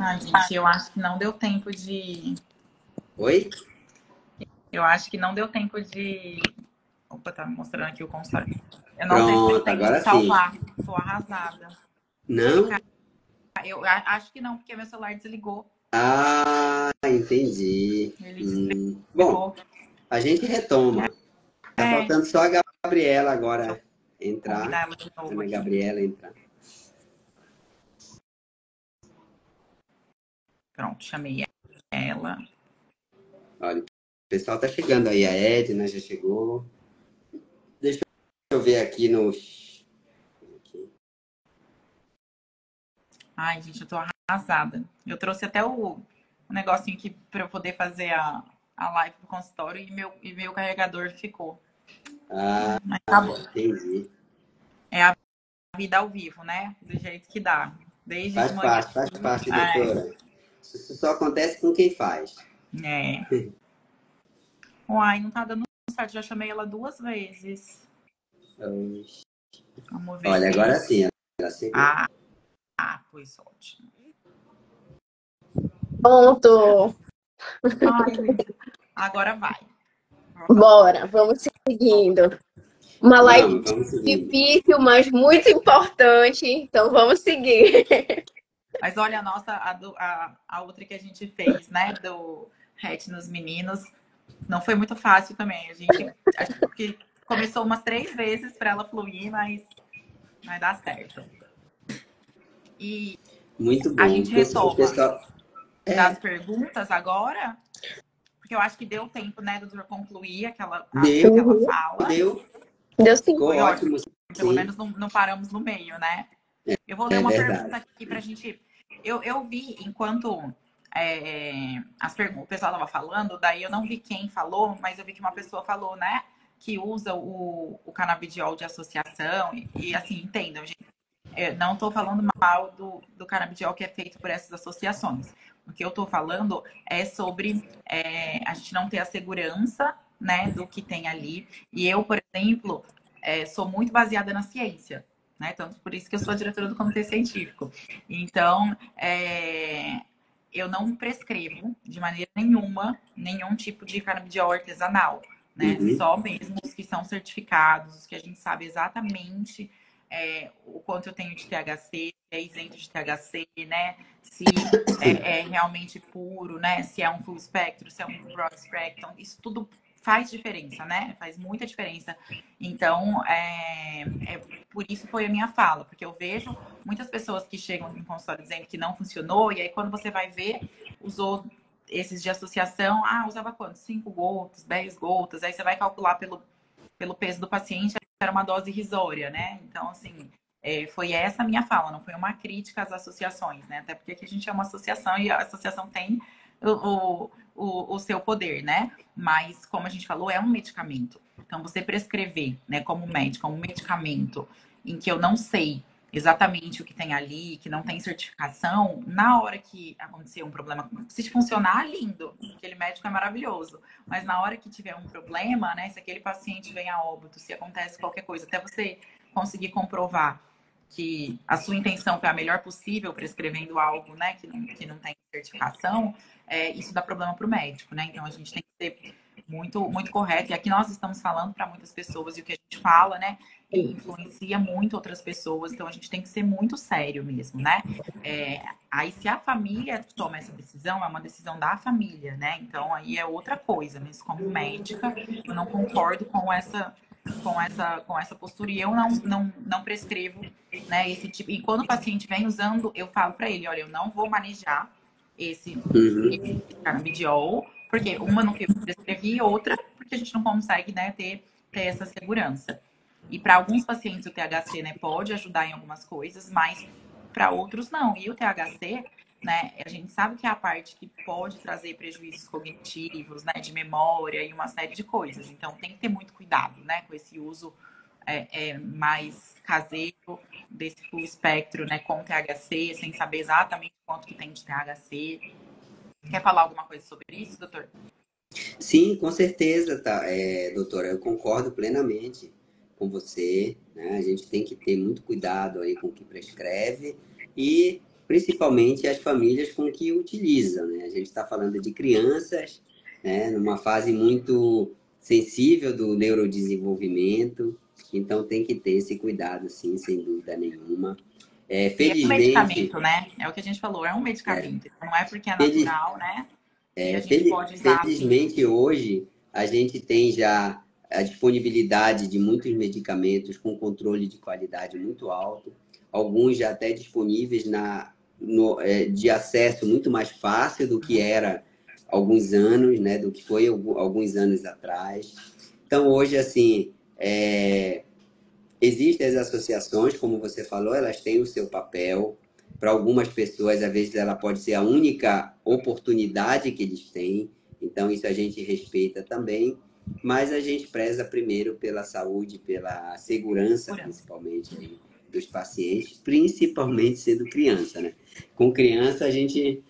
Ai, gente, eu acho que não deu tempo de. Oi? Eu acho que não deu tempo de. Opa, tá me mostrando aqui o consultório. Eu não sei se deu Pronto, tempo de agora sim. salvar. Tô arrasada. Não? Acho que não, porque meu celular desligou. Ah, entendi. Ele Bom, desligou. a gente retoma. Tá É, faltando só a Gabriela deixa eu agora entrar. convidar ela de novo Ana aqui. Gabriela entrar. Pronto, chamei ela. Olha, o pessoal tá chegando aí. A Edna já chegou. Deixa eu ver aqui nos. Ai, gente, eu tô arrasada. Eu trouxe até o negocinho aqui pra eu poder fazer a live do consultório e meu carregador ficou. Ah, Mas tá bom. entendi. É a vida ao vivo, né? Do jeito que dá. Desde de manhã. Faz parte, doutora. Isso só acontece com quem faz. É. Uai, não tá dando certo. Já chamei ela 2 vezes. Vamos ver Olha, se. agora sim, ela chegou. Ah, pois ótimo. Pronto. Ai, gente. Agora vai. Bora, vamos seguindo. Uma live Vamos seguindo. difícil, mas muito importante. Então vamos seguir. Mas olha, a nossa, a outra que a gente fez, né? Do Hatch nos meninos. Não foi muito fácil também. Acho que começou umas 3 vezes para ela fluir, mas vai dar certo. E Muito a bom. gente O retoma pessoal. das perguntas agora, porque eu acho que deu tempo, né, doutor, concluir Deu, aquela Uhum. fala. deu. Deu sim. Ficou Foi ótimo. ótimo, Pelo sim. menos não paramos no meio, né? Eu vou ler É uma pergunta verdade. aqui pra gente. Eu vi enquanto o pessoal tava falando, daí eu não vi quem falou, mas eu vi que uma pessoa falou, né? Que usa o canabidiol de associação. E assim, entendam, gente. Eu não estou falando mal do canabidiol que é feito por essas associações. O que eu estou falando é sobre a gente não ter a segurança, né, do que tem ali. E eu, por exemplo, sou muito baseada na ciência, né? Tanto por isso que eu sou a diretora do comitê científico. Então, eu não prescrevo de maneira nenhuma nenhum tipo de canabidiol artesanal, né? Uhum. Só mesmo os que são certificados, os que a gente sabe exatamente o quanto eu tenho de THC, se é isento de THC, né? Se é realmente puro, né? Se é um full spectrum, se é um broad spectrum, isso tudo faz diferença, né? Faz muita diferença. Então, por isso foi a minha fala, porque eu vejo muitas pessoas que chegam no consultório dizendo que não funcionou, e aí quando você vai ver, usou esses de associação, usava quanto? 5 gotas, 10 gotas, aí você vai calcular pelo peso do paciente, era uma dose irrisória, né? Então, assim, foi essa a minha fala, não foi uma crítica às associações, né? Até porque aqui a gente é uma associação e a associação tem o seu poder, né? Mas, como a gente falou, é um medicamento. Então, você prescrever, né, como médico, um medicamento em que eu não sei exatamente o que tem ali, que não tem certificação, na hora que acontecer um problema, se funcionar, lindo, aquele médico é maravilhoso. Mas na hora que tiver um problema, né, se aquele paciente vem a óbito, se acontece qualquer coisa, até você conseguir comprovar que a sua intenção foi a melhor possível prescrevendo algo, né, que não tem certificação, isso dá problema para o médico, né? Então a gente tem que ser muito, muito correto. E aqui nós estamos falando para muitas pessoas e o que a gente fala, né, influencia muito outras pessoas. Então a gente tem que ser muito sério mesmo, né? Aí se a família toma essa decisão, é uma decisão da família, né? Então aí é outra coisa. Mas como médica, eu não concordo com essa postura e eu não prescrevo, né, esse tipo. E quando o paciente vem usando, eu falo para ele, olha, eu não vou manejar esse Uhum. canabidiol, porque uma não que eu prescrevi, outra porque a gente não consegue, né, ter essa segurança. E para alguns pacientes o THC, né, pode ajudar em algumas coisas, mas para outros não. E o THC, né, a gente sabe que é a parte que pode trazer prejuízos cognitivos, né, de memória e uma série de coisas. Então tem que ter muito cuidado, né, com esse uso mais caseiro desse full espectro, né, com THC, sem saber exatamente quanto que tem de THC. Quer falar alguma coisa sobre isso, doutor? Sim, com certeza, tá, doutora. Eu concordo plenamente com você, né? A gente tem que ter muito cuidado aí com o que prescreve e principalmente as famílias com que utilizam, né? A gente está falando de crianças, né, numa fase muito sensível do neurodesenvolvimento, então tem que ter esse cuidado, sim, sem dúvida nenhuma. E é um Felizmente, medicamento, né? É o que a gente falou, é um medicamento. Não é porque é feliz, natural, né? Que a gente pode usar assim. felizmente hoje a gente tem já a disponibilidade de muitos medicamentos com controle de qualidade muito alto, alguns já até disponíveis de acesso muito mais fácil do que era alguns anos, né, do que foi alguns anos atrás. Então hoje assim existem as associações, como você falou, elas têm o seu papel. Para algumas pessoas, às vezes, ela pode ser a única oportunidade que eles têm. Então, isso a gente respeita também. Mas a gente preza primeiro pela saúde, pela segurança, principalmente, dos pacientes, principalmente sendo criança, né? Com criança, a gente...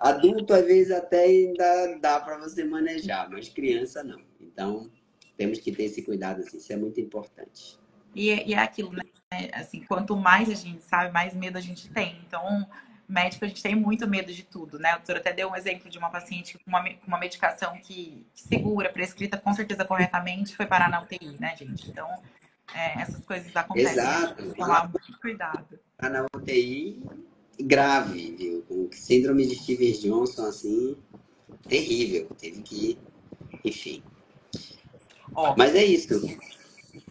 Adulto, às vezes, até ainda dá para você manejar, mas criança, não. Então, temos que ter esse cuidado, assim. Isso é muito importante. E é aquilo, né? Assim, quanto mais a gente sabe, mais medo a gente tem. Então, médico, a gente tem muito medo de tudo, né? A doutora até deu um exemplo de uma paciente com uma medicação que segura, prescrita com certeza corretamente, foi parar na UTI, né, gente? Então, essas coisas acontecem. A gente tem Exato. que tomar muito cuidado. Tá na UTI grave, viu? Com síndrome de Stevens Johnson, assim, terrível. Teve que, enfim. Ó, Mas é isso.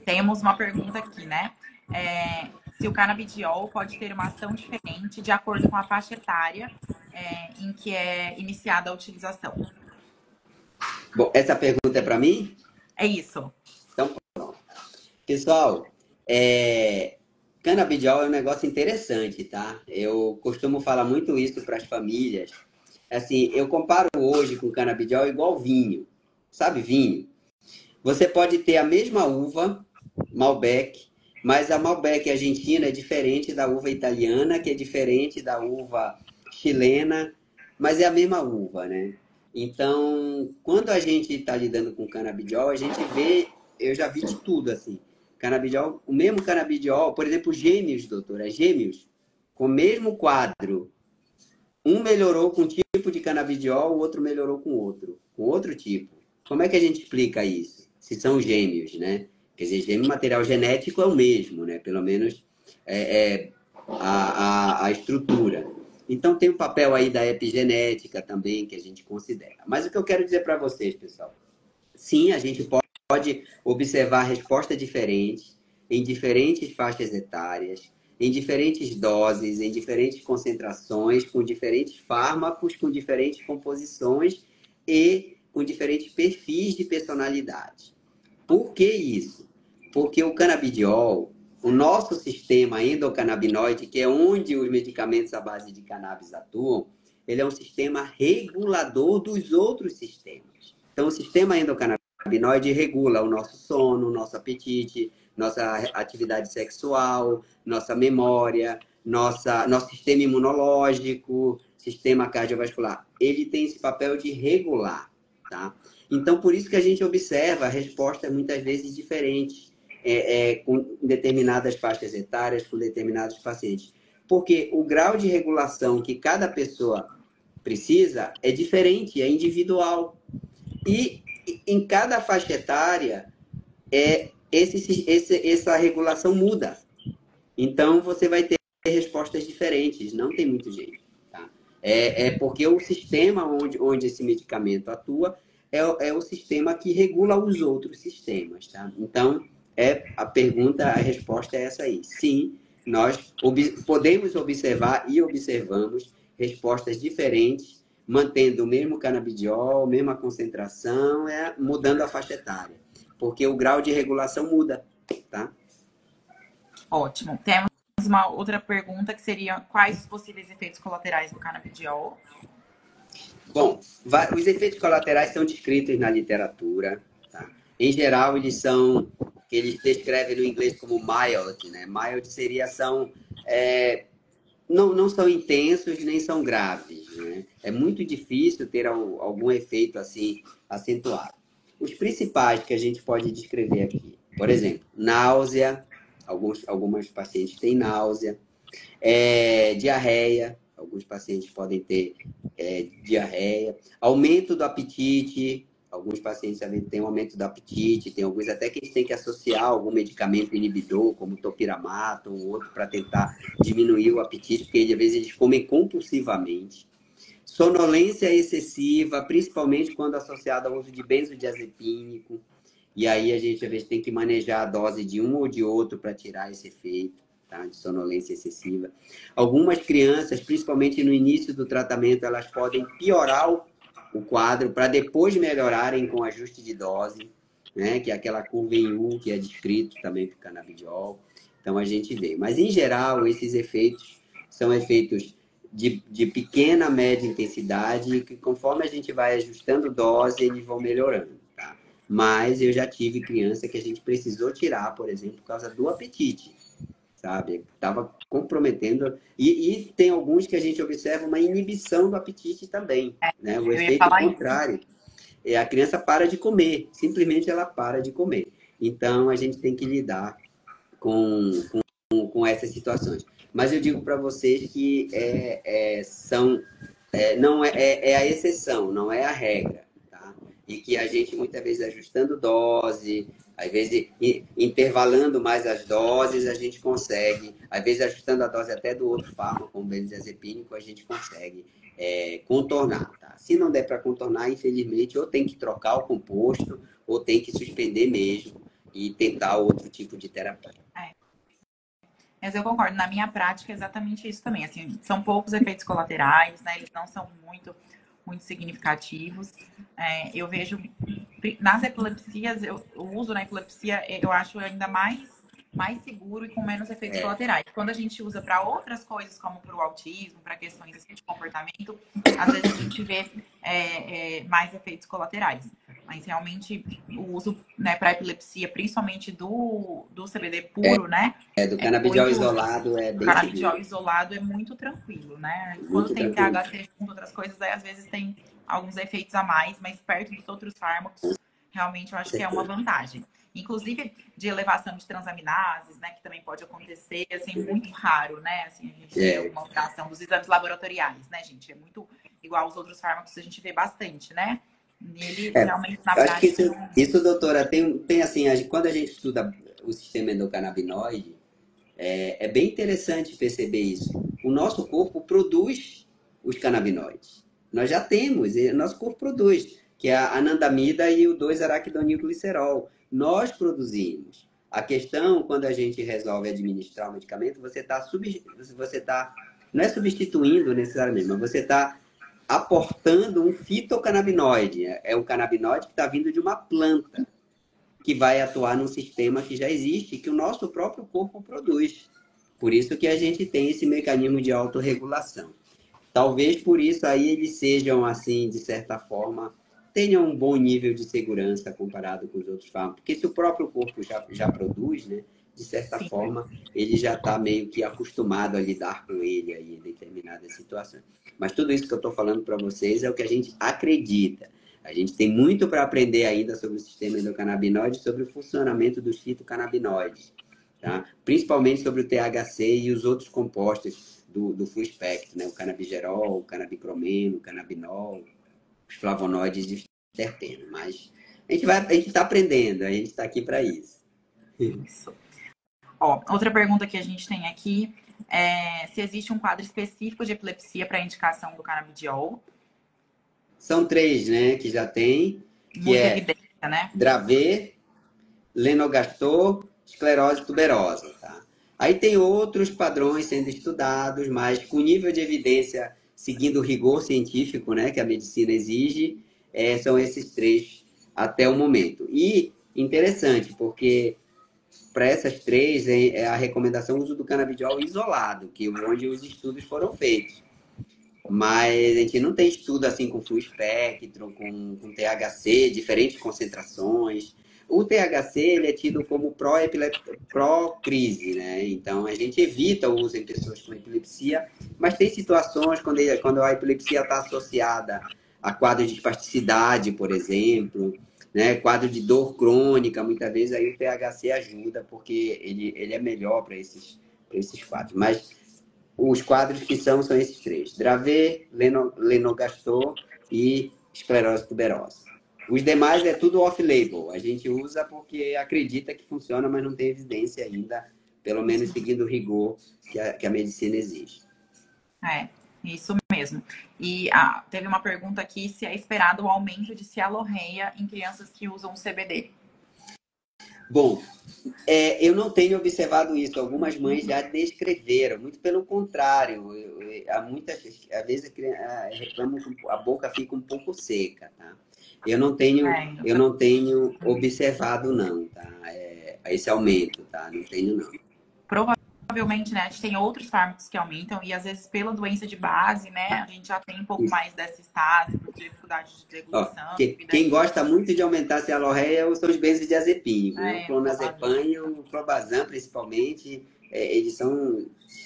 temos uma pergunta aqui, né? Se o canabidiol pode ter uma ação diferente de acordo com a faixa etária em que é iniciada a utilização. Bom, essa pergunta é para mim? É isso. Então, pessoal, canabidiol é um negócio interessante, tá? Eu costumo falar muito isso para as famílias. Assim, eu comparo hoje com canabidiol igual vinho. Sabe vinho? Você pode ter a mesma uva, Malbec, mas a Malbec argentina é diferente da uva italiana, que é diferente da uva chilena, mas é a mesma uva, né? Então, quando a gente está lidando com canabidiol, a gente vê, eu já vi de tudo, assim. Canabidiol, o mesmo canabidiol, por exemplo, gêmeos, doutora, gêmeos, com o mesmo quadro. Um melhorou com um tipo de canabidiol, o outro melhorou com outro tipo. Como é que a gente explica isso? Se são gêmeos, né? Quer dizer, gêmeo, material genético é o mesmo, né? Pelo menos a estrutura. Então tem o papel aí da epigenética também que a gente considera. Mas o que eu quero dizer para vocês, pessoal, sim, a gente pode observar respostas diferentes em diferentes faixas etárias, em diferentes doses, em diferentes concentrações, com diferentes fármacos, com diferentes composições e com diferentes perfis de personalidade. Por que isso? Porque o canabidiol, o nosso sistema endocannabinoide, que é onde os medicamentos à base de cannabis atuam, ele é um sistema regulador dos outros sistemas. Então, o sistema endocannabinoide regula o nosso sono, nosso apetite, nossa atividade sexual, nossa memória, nosso sistema imunológico, sistema cardiovascular. Ele tem esse papel de regular, tá? Então, por isso que a gente observa respostas muitas vezes diferentes com determinadas faixas etárias, com determinados pacientes. Porque o grau de regulação que cada pessoa precisa é diferente, é individual. E em cada faixa etária, essa regulação muda. Então, você vai ter respostas diferentes, não tem muito jeito. Tá? Porque o sistema onde esse medicamento atua é o sistema que regula os outros sistemas. Tá? Então, a resposta é essa aí. Sim, nós podemos observar e observamos respostas diferentes, mantendo o mesmo canabidiol, mesma concentração, mudando a faixa etária. Porque o grau de regulação muda, tá? Ótimo. Temos uma outra pergunta que seria: quais os possíveis efeitos colaterais do canabidiol? Bom, os efeitos colaterais são descritos na literatura, tá? Em geral, eles descrevem no inglês como mild, né? Mild não são intensos nem são graves, né? É muito difícil ter algum efeito assim acentuado. Os principais que a gente pode descrever aqui, por exemplo, náusea, algumas pacientes têm náusea, Diarreia, alguns pacientes podem ter diarreia. Aumento do apetite, alguns pacientes também têm um aumento do apetite, tem alguns até que a gente tem que associar algum medicamento inibidor, como topiramato ou outro, para tentar diminuir o apetite, porque às vezes eles comem compulsivamente. Sonolência excessiva, principalmente quando associada ao uso de benzodiazepínico. E aí a gente às vezes tem que manejar a dose de um ou de outro para tirar esse efeito, tá? De sonolência excessiva. Algumas crianças, principalmente no início do tratamento, elas podem piorar o quadro para depois melhorarem com ajuste de dose, né? Que é aquela curva em U que é descrito também para o canabidiol. Então a gente vê. Mas em geral, esses efeitos são efeitos de pequena, média intensidade, e que conforme a gente vai ajustando dose, eles vão melhorando, tá? Mas eu já tive criança que a gente precisou tirar, por exemplo, por causa do apetite, sabe? Estava comprometendo. E tem alguns que a gente observa uma inibição do apetite também, né? O Eu ia efeito falar isso. contrário. A criança para de comer, simplesmente ela para de comer. Então, a gente tem que lidar com essas situações. Mas eu digo para vocês que não é a exceção, não é a regra, tá? E que a gente muitas vezes ajustando dose, às vezes intervalando mais as doses, a gente consegue, às vezes ajustando a dose até do outro fármaco, como o benzodiazepínico, a gente consegue contornar, tá? Se não der para contornar, infelizmente, ou tem que trocar o composto, ou tem que suspender mesmo e tentar outro tipo de terapia. Mas eu concordo, na minha prática é exatamente isso também. Assim, são poucos efeitos colaterais, né? Eles não são muito significativos. Eu vejo nas epilepsias, o uso na epilepsia eu acho ainda mais seguro e com menos efeitos colaterais. Quando a gente usa para outras coisas, como para o autismo, para questões assim, de comportamento, às vezes a gente vê mais efeitos colaterais. Mas realmente o uso, né, para epilepsia, principalmente do CBD puro, né? Do canabidiol isolado é O bem canabidiol seguro. isolado é muito tranquilo, né? Quando Muito tem tranquilo. THC junto, outras coisas, aí às vezes tem alguns efeitos a mais, mas perto dos outros fármacos, realmente eu acho que é uma vantagem. Inclusive de elevação de transaminases, né? Que também pode acontecer, assim, muito raro, né? Assim, a gente tem alguma alteração dos exames laboratoriais, né, gente? É muito igual aos outros fármacos, a gente vê bastante, né? Ele realmente na Eu acho que prática. isso, doutora, tem assim, quando a gente estuda o sistema endocannabinoide, é bem interessante perceber isso. O nosso corpo produz os canabinoides. Nós já temos, nosso corpo produz, que é a anandamida e o 2-araquidonilglicerol. Nós produzimos. A questão, quando a gente resolve administrar o medicamento, não é substituindo necessariamente, mas você está aportando um fitocannabinoide. É um canabinoide que está vindo de uma planta, que vai atuar num sistema que já existe, que o nosso próprio corpo produz. Por isso que a gente tem esse mecanismo de autorregulação. Talvez por isso aí eles sejam, assim, de certa forma, tenham um bom nível de segurança comparado com os outros fármacos. Porque se o próprio corpo já produz, né, de certa forma, ele já está meio que acostumado a lidar com ele aí em determinadas situações. Mas tudo isso que eu estou falando para vocês é o que a gente acredita. A gente tem muito para aprender ainda sobre o sistema endocannabinoide, sobre o funcionamento dos fitocannabinoides, tá? Principalmente sobre o THC e os outros compostos do full espectro, né? O canabigerol, o canabicromeno, o canabinol, os flavonoides e os terpenos. Mas a gente está aprendendo, a gente está aqui para isso. Isso. Ó, outra pergunta que a gente tem aqui é se existe um quadro específico de epilepsia para indicação do canabidiol. São 3, né, que já tem, que Muita evidência, né? Dravet, Lennox-Gastaut, esclerose tuberosa, tá? Aí tem outros padrões sendo estudados, mas com nível de evidência seguindo o rigor científico, né, que a medicina exige, são esses 3 até o momento. E interessante, porque para essas 3 é a recomendação o uso do canabidiol isolado, que onde os estudos foram feitos. Mas a gente não tem estudo assim com full espectro, com THC, diferentes concentrações. O THC ele é tido como pró-crise, né? Então a gente evita o uso em pessoas com epilepsia, mas tem situações quando a epilepsia está associada a quadro de espasticidade, por exemplo, né? Quadro de dor crônica, muitas vezes aí o THC ajuda, porque ele é melhor para esses quadros. Mas os quadros que são esses três: Dravet, Lennox-Gastaut e esclerose tuberosa. Os demais é tudo off-label. A gente usa porque acredita que funciona, mas não tem evidência ainda, pelo menos seguindo o rigor que a medicina exige. É, isso mesmo. E teve uma pergunta aqui se é esperado o aumento de cialorreia em crianças que usam CBD. Bom, eu não tenho observado isso. Algumas mães já descreveram, muito pelo contrário. Às vezes a criança reclama que a boca fica um pouco seca, tá? Eu não tenho observado, não, tá? Esse aumento, tá? Não tenho, não. Provavelmente, né, a gente tem outros fármacos que aumentam e às vezes pela doença de base, né, a gente já tem um pouco mais dessa estase, por dificuldade de deglutição. Quem gosta muito de aumentar a cialorreia são os benzodiazepínicos, né? O clonazepam e o clobazam, principalmente, eles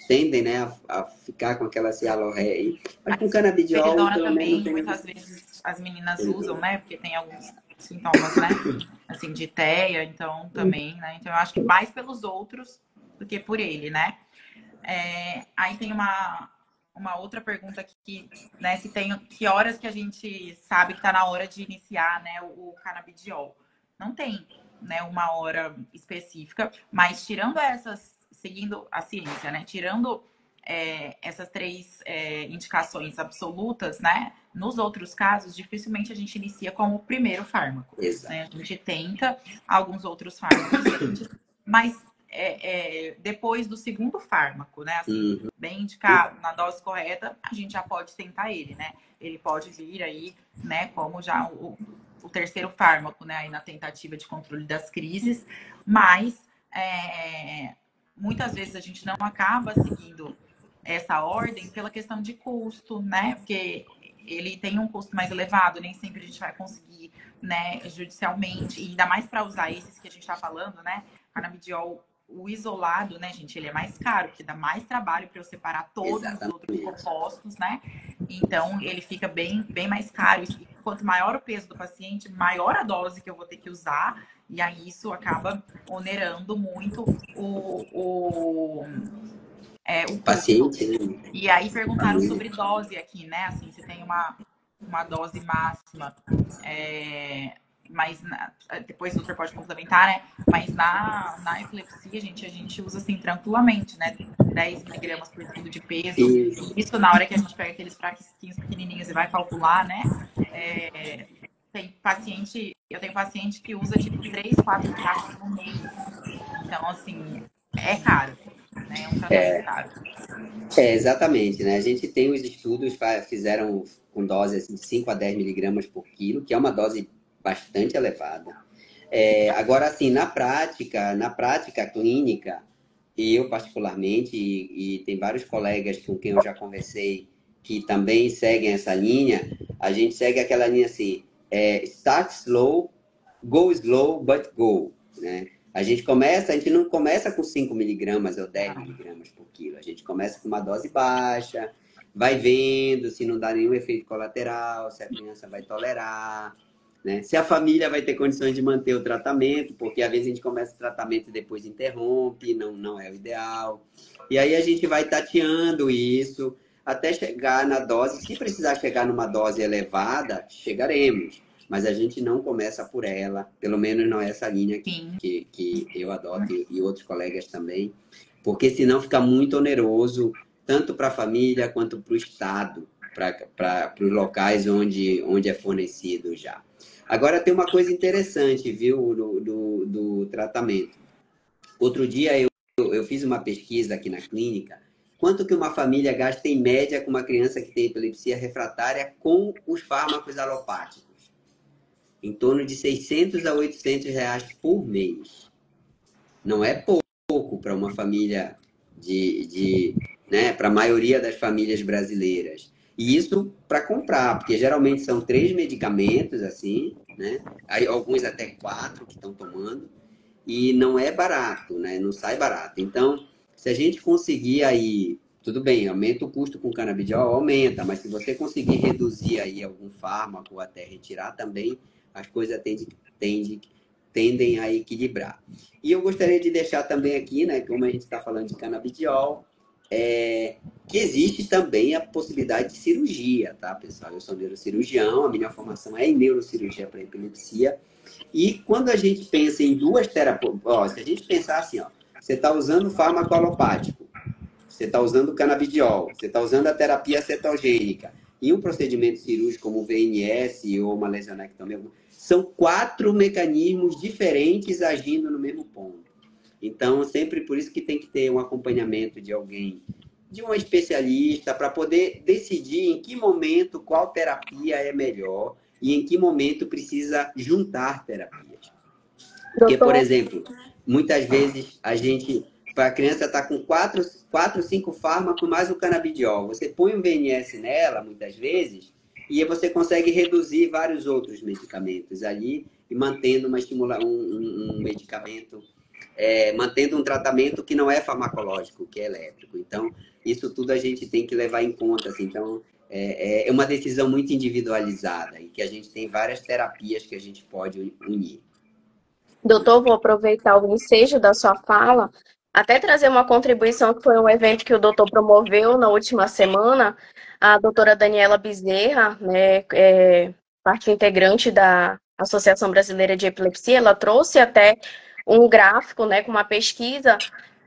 tendem, né, a ficar com aquela cialorreia aí. Mas com canabidiol, peridona pelo também, menos... muitas vezes as meninas usam, né, porque tem alguns sintomas, né, assim, de teia, então também, né, então eu acho que mais pelos outros do que por ele, né. Aí tem uma outra pergunta aqui, né, se tem que horas que a gente sabe que está na hora de iniciar, né, o canabidiol. Não tem, né, uma hora específica, mas tirando essas, seguindo a ciência, né, tirando essas três indicações absolutas, né, nos outros casos, dificilmente a gente inicia como o primeiro fármaco. Né? A gente tenta alguns outros fármacos antes, mas depois do segundo fármaco, né? Assim, bem indicado, na dose correta, a gente já pode tentar ele, né? Ele pode vir aí, né, como já o terceiro fármaco, né? Aí na tentativa de controle das crises, mas muitas vezes a gente não acaba seguindo essa ordem pela questão de custo, né? Porque ele tem um custo mais elevado, nem sempre a gente vai conseguir, né, judicialmente, e ainda mais para usar esses que a gente está falando, né? Canabidiol, o isolado, né, gente, ele é mais caro, porque dá mais trabalho para eu separar todos os outros compostos, né? Então, ele fica bem mais caro. E quanto maior o peso do paciente, maior a dose que eu vou ter que usar, e aí isso acaba onerando muito o paciente. E aí perguntaram sobre dose aqui, né? Assim, se tem uma dose máxima, mas depois o doutor pode complementar, né? Mas na epilepsia, a gente usa assim tranquilamente, né? 10 miligramas por quilo de peso. Isso na hora que a gente pega aqueles frasquinhos pequenininhos e vai calcular, né? Eu tenho paciente que usa tipo 3, 4 frascos no mês. Então, assim, é caro. Né? É um tratamento caro. Exatamente, né? A gente tem os estudos, fizeram com dose assim, de 5 a 10 miligramas por quilo, que é uma dose bastante elevada. Agora, assim, na prática clínica, eu particularmente, e tem vários colegas com quem eu já conversei que também seguem essa linha, a gente segue aquela linha assim, start slow, go slow, but go, né? A gente não começa com 5 miligramas ou 10 miligramas por quilo. A gente começa com uma dose baixa, vai vendo se não dá nenhum efeito colateral, se a criança vai tolerar, né? Se a família vai ter condições de manter o tratamento, porque às vezes a gente começa o tratamento e depois interrompe, não é o ideal. E aí a gente vai tateando isso até chegar na dose. Se precisar chegar numa dose elevada, chegaremos. Mas a gente não começa por ela, pelo menos não é essa linha que eu adoto e outros colegas também, porque senão fica muito oneroso, tanto para a família quanto para o Estado, para os locais onde é fornecido já. Agora tem uma coisa interessante, viu, do tratamento. Outro dia eu fiz uma pesquisa aqui na clínica, quanto que uma família gasta em média com uma criança que tem epilepsia refratária com os fármacos alopáticos? Em torno de 600 a 800 reais por mês. Não é pouco para uma família né, para a maioria das famílias brasileiras. E isso para comprar, porque geralmente são 3 medicamentos, assim, né? Aí, alguns até 4 que estão tomando, e não é barato, né? Não sai barato. Então, se a gente conseguir aí, tudo bem, aumenta o custo com canabidiol, aumenta, mas se você conseguir reduzir aí algum fármaco ou até retirar também, as coisas tendem a equilibrar. E eu gostaria de deixar também aqui, né, como a gente está falando de canabidiol, que existe também a possibilidade de cirurgia, tá, pessoal? Eu sou neurocirurgião, a minha formação é em neurocirurgia para epilepsia. E quando a gente pensa em duas terapias, se a gente pensar assim, ó, você está usando fármaco alopático, você está usando canabidiol, você está usando a terapia cetogênica e um procedimento cirúrgico como o VNS ou uma lesionectomia, são 4 mecanismos diferentes agindo no mesmo ponto. Então, sempre por isso que tem que ter um acompanhamento de alguém, de um especialista, para poder decidir em que momento qual terapia é melhor e em que momento precisa juntar terapias. Porque, por exemplo, muitas vezes para a criança estar com 4, 5 fármacos mais o canabidiol, você põe um VNS nela, muitas vezes, e aí você consegue reduzir vários outros medicamentos ali e mantendo um medicamento, mantendo um tratamento que não é farmacológico, que é elétrico. Então, isso tudo a gente tem que levar em conta. Assim. Então, é uma decisão muito individualizada e que a gente tem várias terapias que a gente pode unir. Doutor, vou aproveitar o ensejo da sua fala, até trazer uma contribuição que foi um evento que o doutor promoveu na última semana. A doutora Daniela Bezerra, né, parte integrante da Associação Brasileira de Epilepsia, ela trouxe até um gráfico, né, com uma pesquisa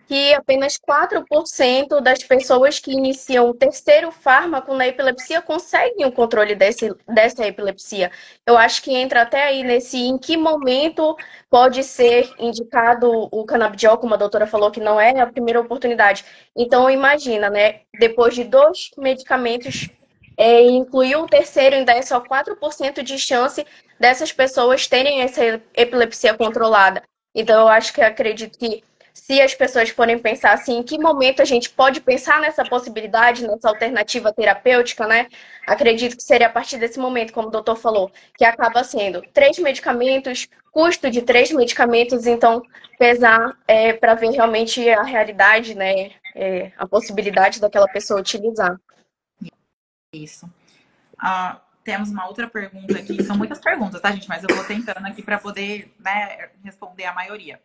que apenas 4% das pessoas que iniciam o terceiro fármaco na epilepsia conseguem o controle dessa epilepsia. Eu acho que entra até aí nesse em que momento pode ser indicado o canabidiol, como a doutora falou, que não é a primeira oportunidade. Então, imagina, né? Depois de 2 medicamentos, incluir o terceiro, ainda é só 4% de chance dessas pessoas terem essa epilepsia controlada. Então, eu acho que acredito que se as pessoas forem pensar assim, em que momento a gente pode pensar nessa possibilidade, nessa alternativa terapêutica, né? Acredito que seria a partir desse momento, como o doutor falou, que acaba sendo 3 medicamentos, custo de 3 medicamentos, então pesar para ver realmente a realidade, né? A possibilidade daquela pessoa utilizar. Isso. Temos uma outra pergunta aqui. São muitas perguntas, tá, gente? Mas eu vou tentando aqui para poder, né, responder a maioria.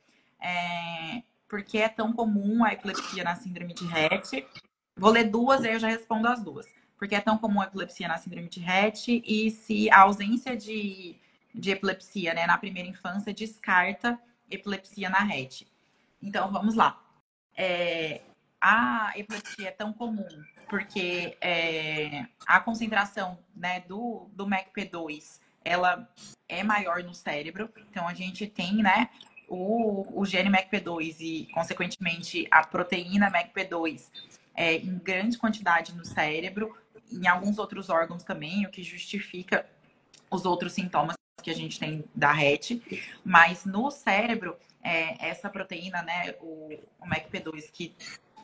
Por que é tão comum a epilepsia na síndrome de Rett? Vou ler 2, aí eu já respondo as 2. Por que é tão comum a epilepsia na síndrome de Rett e se a ausência de epilepsia, né, na primeira infância descarta epilepsia na Rett. Então, vamos lá. A epilepsia é tão comum porque a concentração, né, do MACP2 ela é maior no cérebro. Então, a gente tem, né, o gene MACP2 e, consequentemente, a proteína MACP2 em grande quantidade no cérebro, em alguns outros órgãos também, o que justifica os outros sintomas que a gente tem da Rett. Mas no cérebro, essa proteína, né, o MACP2, que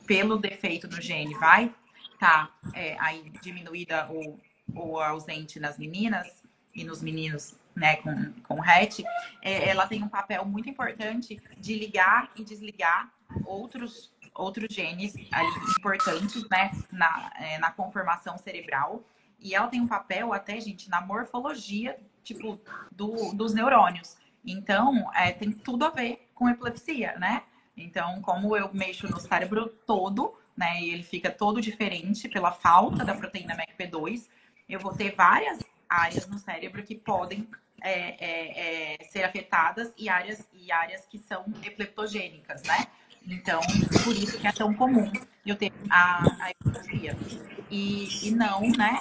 pelo defeito no gene vai estar aí diminuída ou ausente nas meninas e nos meninos, né, com Rett, ela tem um papel muito importante de ligar e desligar outros genes ali importantes, né, na conformação cerebral. E ela tem um papel até, gente, na morfologia, tipo, dos neurônios. Então, tem tudo a ver com epilepsia, né? Então, como eu mexo no cérebro todo, né, e ele fica todo diferente pela falta da proteína MACP2, eu vou ter várias áreas no cérebro que podem ser afetadas e áreas que são epileptogênicas, né? Então, por isso que é tão comum eu ter a epilepsia. E não, né?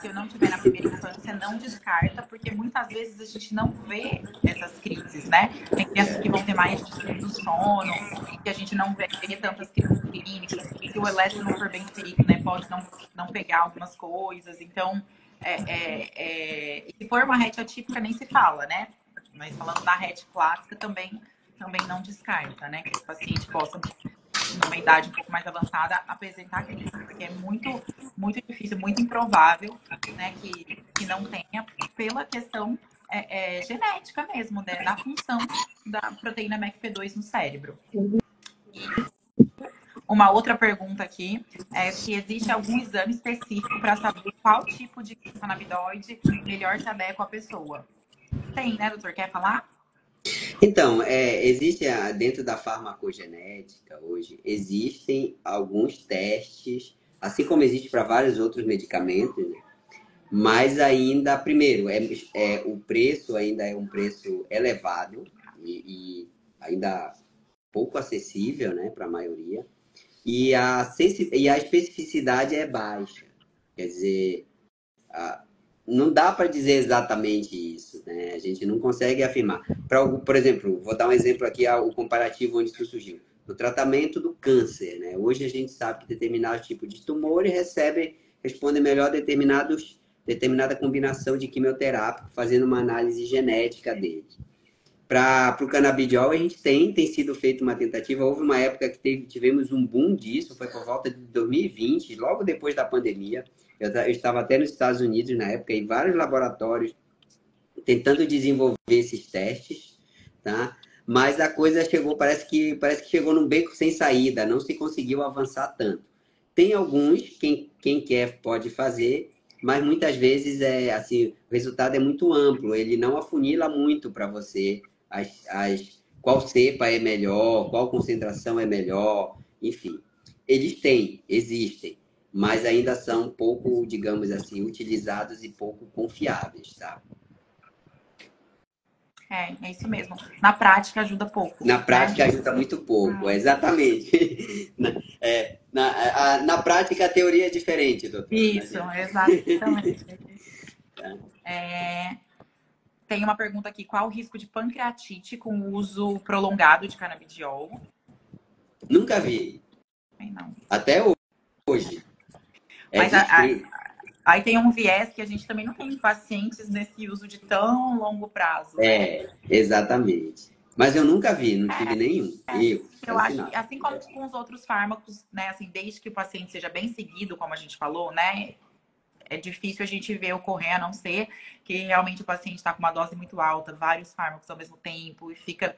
Se eu não tiver na primeira infância, não descarta, porque muitas vezes a gente não vê essas crises, né? Tem crianças que vão ter mais distúrbio do sono, que a gente não vê tantas crises clínicas. Se o eletro não for bem feito, né? Pode não pegar algumas coisas. Então, e se for uma Rett atípica, nem se fala, né? Mas falando da Rett clássica, também não descarta, né? Que esse paciente possa, numa idade um pouco mais avançada, apresentar crise, porque é muito, muito difícil, muito improvável, né, que não tenha, pela questão genética mesmo, né, da função da proteína MACP2 no cérebro. E uma outra pergunta aqui é se existe algum exame específico para saber qual tipo de canabinoide melhor se adequa à pessoa. Tem, né, doutor? Quer falar? Então, existe dentro da farmacogenética hoje, existem alguns testes, assim como existe para vários outros medicamentos, né? Mas ainda, primeiro, o preço ainda é um preço elevado e ainda pouco acessível, né, para a maioria. E a especificidade é baixa. Quer dizer, não dá para dizer exatamente isso, né? A gente não consegue afirmar. Por exemplo, vou dar um exemplo aqui, o comparativo onde isso surgiu. No tratamento do câncer, né? Hoje a gente sabe que determinados tipos de tumores respondem melhor a determinada combinação de quimioterápico, fazendo uma análise genética deles. Para o canabidiol, a gente tem sido feita uma tentativa. Houve uma época que tivemos um boom disso, foi por volta de 2020, logo depois da pandemia. Eu estava até nos Estados Unidos na época, em vários laboratórios, tentando desenvolver esses testes, tá? Mas a coisa chegou, parece que chegou num beco sem saída, não se conseguiu avançar tanto. Tem alguns, quem quer pode fazer, mas muitas vezes assim, o resultado é muito amplo, ele não afunila muito para você qual cepa é melhor, qual concentração é melhor, enfim. Existem, mas ainda são pouco, digamos assim, utilizados e pouco confiáveis, tá? É isso mesmo. Na prática ajuda pouco. Na prática ajuda muito pouco, exatamente. Na prática a teoria é diferente, doutor. Isso, exatamente. Tem uma pergunta aqui: qual o risco de pancreatite com o uso prolongado de canabidiol? Nunca vi. Não. Até hoje. Mas aí tem um viés que a gente também não tem pacientes nesse uso de tão longo prazo. Né? Exatamente. Mas eu nunca vi, não tive nenhum. Eu acho que, assim como com os outros fármacos, né? Assim, desde que o paciente seja bem seguido, como a gente falou, né? É difícil a gente ver ocorrer, a não ser que realmente o paciente está com uma dose muito alta, vários fármacos ao mesmo tempo, e fica,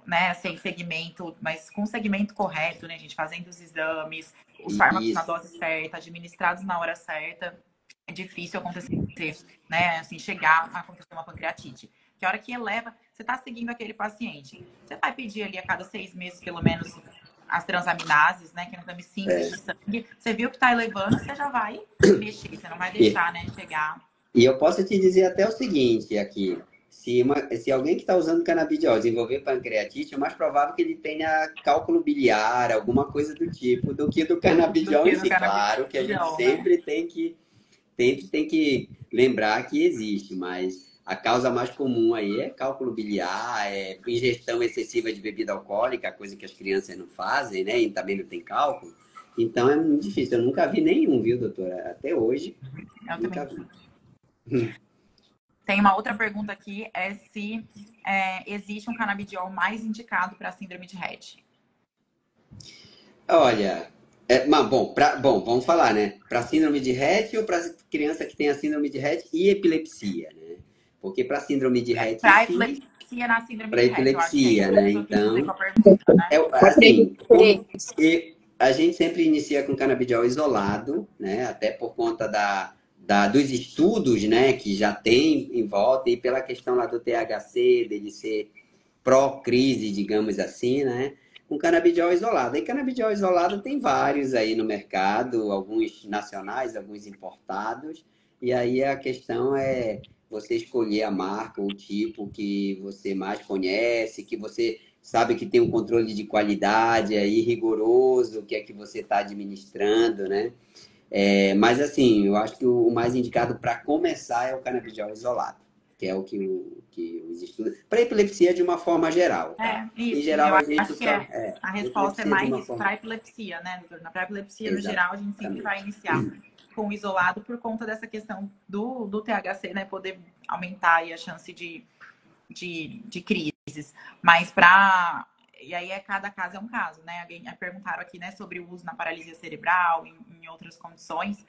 né, sem segmento, mas com o segmento correto, né, gente? Fazendo os exames, os fármacos na dose certa, administrados na hora certa, é difícil acontecer, né? Assim, chegar a acontecer uma pancreatite. Que a hora que eleva, você está seguindo aquele paciente. Você vai pedir ali a cada 6 meses, pelo menos, as transaminases, né? Que é um exame simples de sangue. Você viu que está elevando, você já vai mexer. Você não vai deixar, né, chegar. E eu posso te dizer até o seguinte aqui. Se alguém que está usando canabidiol desenvolver pancreatite, é mais provável que ele tenha cálculo biliar, alguma coisa do tipo, do que do canabidiol em si. Claro que a gente sempre tem que lembrar que existe, mas a causa mais comum aí é cálculo biliar, ingestão excessiva de bebida alcoólica, coisa que as crianças não fazem, né? E também não tem cálculo. Então é muito difícil. Eu nunca vi nenhum, viu, doutora? Até hoje, nunca vi. Tem uma outra pergunta aqui, se existe um canabidiol mais indicado para a síndrome de Rett. Olha, vamos falar, né? Para síndrome de Rett ou para criança que tem a síndrome de Rett e epilepsia, né? Porque para síndrome de Rett... Para epilepsia na síndrome de Rett. Para epilepsia, né? Então, a gente sempre inicia com canabidiol isolado, né? Até por conta dos estudos, né? Que já tem em volta e pela questão lá do THC, dele ser pró-crise, digamos assim, né? Com canabidiol isolado. E canabidiol isolado tem vários aí no mercado, alguns nacionais, alguns importados. E aí a questão é você escolher a marca, o tipo que você mais conhece, que você sabe que tem um controle de qualidade aí rigoroso, o que é que você está administrando, né? Mas assim, eu acho que o mais indicado para começar é o canabidiol isolado, que é o que os estudos... Para epilepsia de uma forma geral, tá? Isso, em geral, a resposta é mais para epilepsia, né, doutor? Na epilepsia, no geral, a gente sempre vai iniciar com o isolado por conta dessa questão do THC, né? Poder aumentar aí a chance de crises. Mas e aí cada caso é um caso, né? Alguém perguntaram aqui, né, sobre o uso na paralisia cerebral, em outras condições.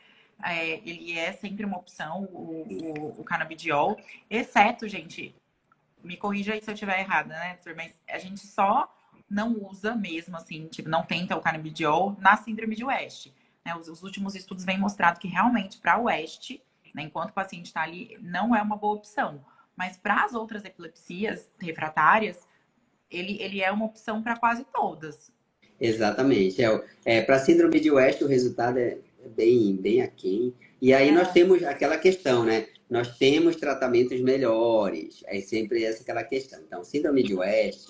Ele é sempre uma opção, o canabidiol, exceto, gente, me corrija aí se eu estiver errada, né, doutor? Mas a gente só não usa mesmo, assim, tipo, não tenta o canabidiol na síndrome de West. Né? Os últimos estudos vêm mostrado que realmente para o West, né, enquanto o paciente está ali, não é uma boa opção. Mas para as outras epilepsias refratárias, ele é uma opção para quase todas. Exatamente. Para síndrome de West, o resultado é bem aquém. E aí nós temos aquela questão, né? Nós temos tratamentos melhores. É sempre essa aquela questão. Então, síndrome de West,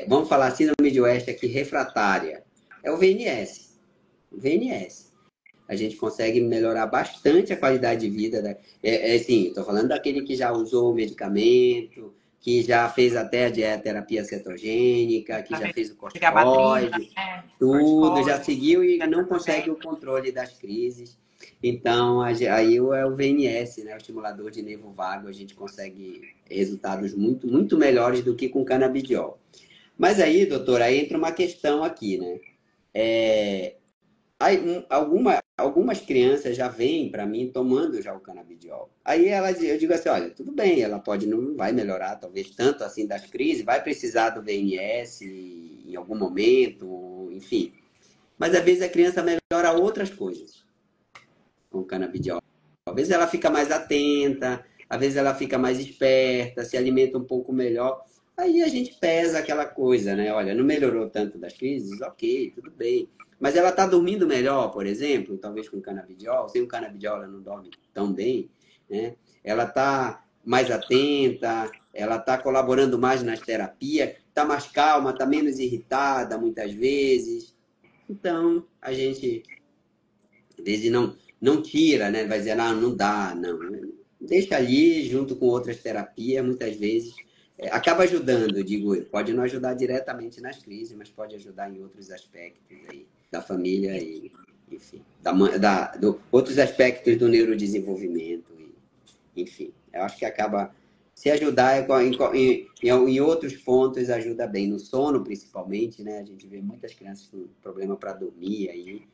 vamos falar síndrome de West aqui refratária. É o VNS. O VNS. A gente consegue melhorar bastante a qualidade de vida. Assim, estou falando daquele que já usou o medicamento, que já fez até a terapia cetogênica, que já fez o corticoide, tudo, já seguiu e não consegue o controle das crises. Então, aí é o VNS, né, o estimulador de nervo vago, a gente consegue resultados muito, muito melhores do que com canabidiol. Mas aí, doutora, aí entra uma questão aqui, né? Aí, algumas crianças já vêm para mim tomando já o canabidiol. Aí eu digo assim, olha, tudo bem, ela não vai melhorar talvez tanto assim das crises, vai precisar do VNS em algum momento, enfim. Mas às vezes a criança melhora outras coisas com o canabidiol. Às vezes ela fica mais atenta, às vezes ela fica mais esperta, se alimenta um pouco melhor. Aí a gente pesa aquela coisa, né? Olha, não melhorou tanto das crises? Ok, tudo bem. Mas ela está dormindo melhor, por exemplo, talvez com canabidiol. Sem o canabidiol ela não dorme tão bem, né? Ela está mais atenta, ela está colaborando mais nas terapias, está mais calma, está menos irritada muitas vezes. Então, a gente, às vezes, não tira, né? Vai dizer, não dá, não. Deixa ali, junto com outras terapias, muitas vezes acaba ajudando, eu digo, pode não ajudar diretamente nas crises, mas pode ajudar em outros aspectos aí da família e, enfim, outros aspectos do neurodesenvolvimento, enfim, eu acho que acaba se ajudar em outros pontos, ajuda bem no sono, principalmente, né? A gente vê muitas crianças com problema para dormir aí.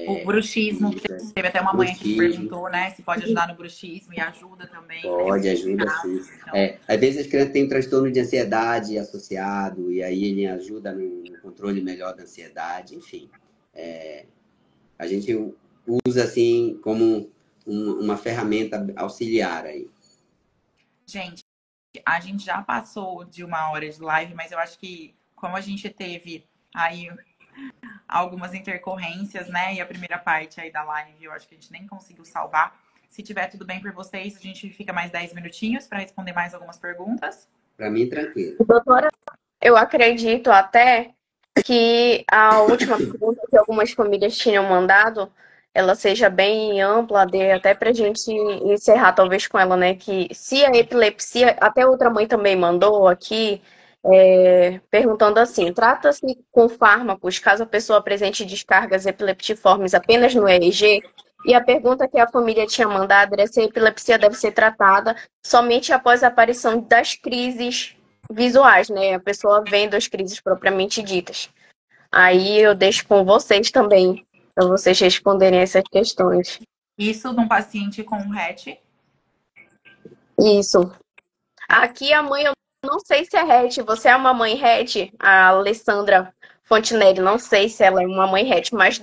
O bruxismo, que teve até uma mãe que perguntou, né, se pode ajudar no bruxismo, e ajuda também. Pode, ajuda sim. Então... às vezes as crianças têm um transtorno de ansiedade associado, e aí ele ajuda no controle melhor da ansiedade, enfim. A gente usa assim como uma ferramenta auxiliar aí. Gente, a gente já passou de 1 hora de live, mas eu acho que como a gente teve aí algumas intercorrências, né? E a primeira parte aí da live, eu acho que a gente nem conseguiu salvar. Se tiver tudo bem por vocês, a gente fica mais 10 minutinhos para responder mais algumas perguntas. Para mim, tranquilo. Doutora, eu acredito até que a última pergunta que algumas famílias tinham mandado, ela seja bem ampla, até para a gente encerrar talvez com ela, né? Que se a epilepsia, até outra mãe também mandou aqui, perguntando assim, trata-se com fármacos caso a pessoa apresente descargas epileptiformes apenas no EEG? E a pergunta que a família tinha mandado era se a epilepsia deve ser tratada somente após a aparição das crises visuais, né? A pessoa vendo as crises propriamente ditas. Aí eu deixo com vocês também, para vocês responderem essas questões. Isso num paciente com RET? Isso. Aqui a mãe, eu não sei se é RET. Você é uma mãe RET? A Alessandra Fontinelli, não sei se ela é uma mãe RET, mas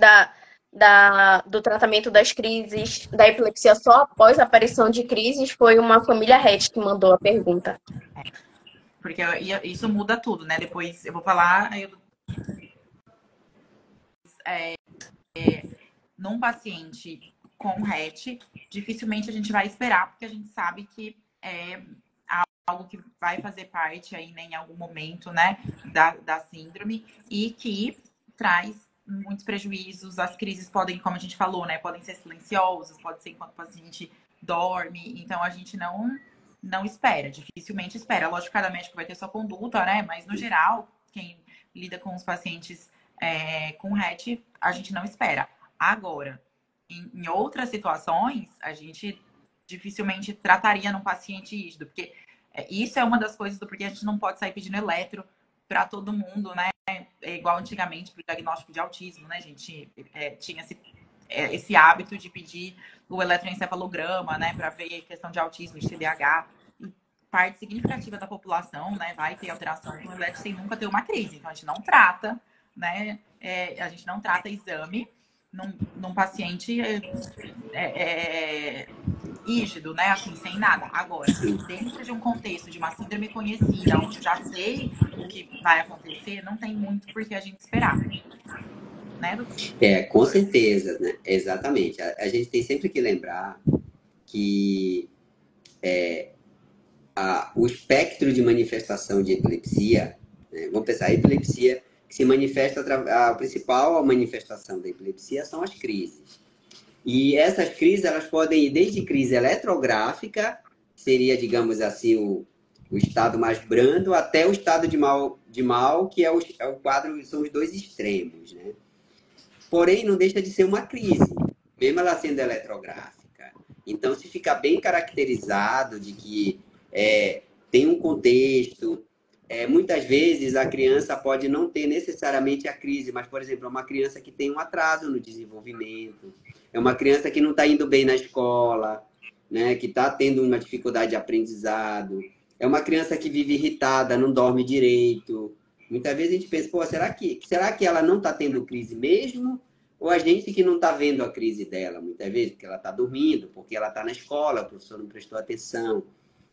do tratamento das crises, da epilepsia só após a aparição de crises, foi uma família RET que mandou a pergunta. Porque isso muda tudo, né? Depois eu vou falar. Num paciente com RET, dificilmente a gente vai esperar, porque a gente sabe que é algo que vai fazer parte aí, né, em algum momento, né, da síndrome, e que traz muitos prejuízos. As crises podem, como a gente falou, né, podem ser silenciosas, pode ser enquanto o paciente dorme, então a gente não espera, dificilmente espera. Lógico que cada médico vai ter sua conduta, né, mas no geral, quem lida com os pacientes com RET, a gente não espera. Agora, em outras situações, a gente dificilmente trataria num paciente rígido, porque isso é uma das coisas do porquê a gente não pode sair pedindo eletro para todo mundo, né? É igual antigamente para o diagnóstico de autismo, né, gente? Tinha esse hábito de pedir o eletroencefalograma, né, para ver a questão de autismo e TDAH. E parte significativa da população, né, vai ter alteração com o eletro sem nunca ter uma crise. Então, a gente não trata, né? A gente não trata exame. num paciente rígido, né? Assim, sem nada. Agora, dentro de um contexto de uma síndrome conhecida, onde eu já sei o que vai acontecer, não tem muito por que a gente esperar, né, doutor? Com certeza, né? Exatamente. A gente tem sempre que lembrar que o espectro de manifestação de epilepsia, né? Vamos pensar, a epilepsia que se manifesta, a principal manifestação da epilepsia são as crises. E essas crises, elas podem ir desde crise eletrográfica, seria, digamos assim, o estado mais brando, até o estado de mal, que é o quadro, são os dois extremos, né? Porém, não deixa de ser uma crise, mesmo ela sendo eletrográfica. Então, se fica bem caracterizado de que tem um contexto, muitas vezes a criança pode não ter necessariamente a crise, mas, por exemplo, é uma criança que tem um atraso no desenvolvimento, é uma criança que não está indo bem na escola, né, que está tendo uma dificuldade de aprendizado, é uma criança que vive irritada, não dorme direito. Muitas vezes a gente pensa, pô, será que ela não está tendo crise mesmo? Ou a gente que não está vendo a crise dela, muitas vezes, porque ela está dormindo, porque ela está na escola, o professor não prestou atenção.